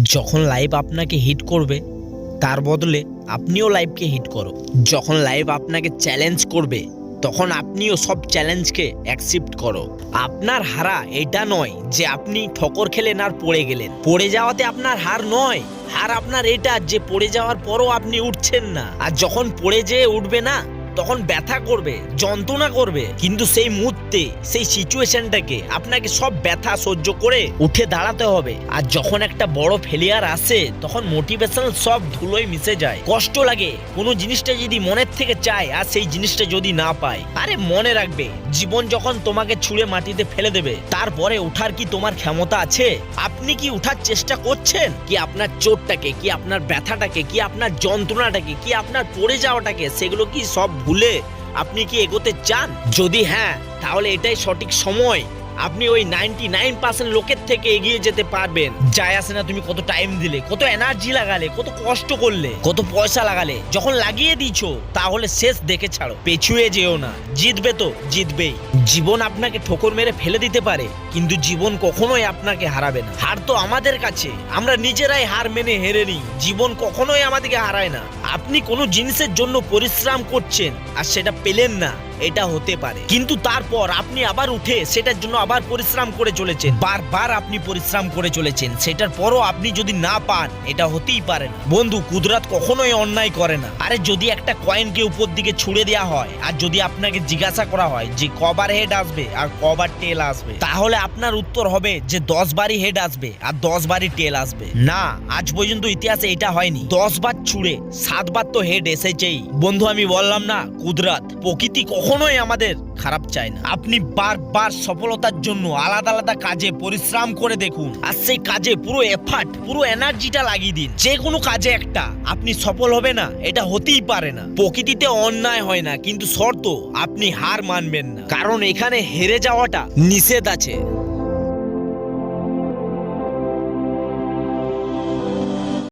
যখন লাইফ আপনাকে হিট করবে তার বদলে আপনিও লাইফকে হিট করো। যখন লাইফ আপনাকে চ্যালেঞ্জ করবে তখন আপনিও সব চ্যালেঞ্জকে অ্যাকসেপ্ট করো। আপনার হারা এটা নয় যে আপনি ঠকর খেলেন আর পড়ে গেলেন। পড়ে যাওয়াতে আপনার হার নয়, হার আপনার এটা যে পড়ে যাওয়ার পরও আপনি উঠছেন না। আর যখন পড়ে যেয়ে উঠবে না তখন ব্যথা করবে, যন্ত্রণা করবে, কিন্তু সেই মুহূর্তে সেই সিচুয়েশনটাকে আপনাকে সব ব্যথা সহ্য করে উঠে দাঁড়াতে হবে। আর যখন একটা বড় ফেলিয়ার আসে তখন মোটিভেশন সব ধুলোয় মিশে যায়। কষ্ট লাগে কোনো জিনিসটা যদি মনের থেকে চায় আর সেই জিনিসটা যদি না পায়। আরে মনে রাখবে, জীবন যখন তোমাকে ছুঁড়ে মাটিতে ফেলে দেবে তারপরে ওঠার কি তোমার ক্ষমতা আছে? আপনি কি ওঠার চেষ্টা করছেন? কি আপনার চোটটাকে, কি আপনার ব্যথাটাকে, কি আপনার যন্ত্রণাটাকে, কি আপনার পড়ে যাওয়াটাকে, সেগুলো কি সব ভুলে আপনি কি এগোতে চান? যদি হ্যাঁ, তাহলে এটাই সঠিক সময়। আপনি ওই 99% লোকের থেকে এগিয়ে যেতে পারবেন। যায় আসে না তুমি কত টাইম দিলে, কত এনার্জি লাগালে, কত কষ্ট করলে, কত পয়সা লাগালে। যখন লাগিয়ে দিয়েছো তাহলে শেষ দেখে ছাড়ো, পেছুয়ে যেও না। জিতবে তো জিতবেই। জীবন আপনাকে ঠোকর মেরে ফেলে দিতে পারে, কিন্তু জীবন কখনোই আপনাকে হারাবে না। হার তো আমাদের কাছে, আমরা নিজেরাই হার মেনে হেরে নিই। জীবন কখনোই আমাদেরকে হারায় না। আপনি কোনো জিনিসের জন্য পরিশ্রম করছেন আর সেটা পেলেন না, এটা হতে পারে, কিন্তু তারপর আপনি আবার উঠে সেটার জন্য আবার পরিশ্রম করে চলেছেন। বারবার আপনি পরিশ্রম করে চলেছেন, সেটার পরও আপনি যদি না পান, এটা হতেই পারে না। বন্ধু, কুদরত কখনোই অন্যায় করে না। আরে যদি একটা কয়েনকে উপর দিকে ছুড়ে দেওয়া হয় আর যদি আপনাকে জিজ্ঞাসা করা হয় যে কবার হেড আসবে আর কবার টেল আসবে, তাহলে আপনার উত্তর হবে যে 10 বারই হেড আসবে আর 10 বারই টেল আসবে। না, আজ পর্যন্ত ইতিহাসে এটা হয়নি। 10 বার ছুড়ে 7 বার তো হেড এসেছেই। বন্ধু, আমি বললাম না, কুদরত, প্রকৃতি কখনোই আমাদের খারাপ চায় না। আপনি বারবার সফলতার জন্য আলাদা আলাদা কাজে পরিশ্রম করে দেখুন আর সেই কাজে পুরো এফার্ট, পুরো এনার্জিটা লাগিয়ে দিন। যে কোনো কাজে একটা আপনি সফল হবে না, এটা হতেই পারে না। প্রকৃতিতে অন্যায় হয় না, কিন্তু শর্ত আপনি হার মানবেন না, কারণ এখানে হেরে যাওয়াটা নিষেধ আছে।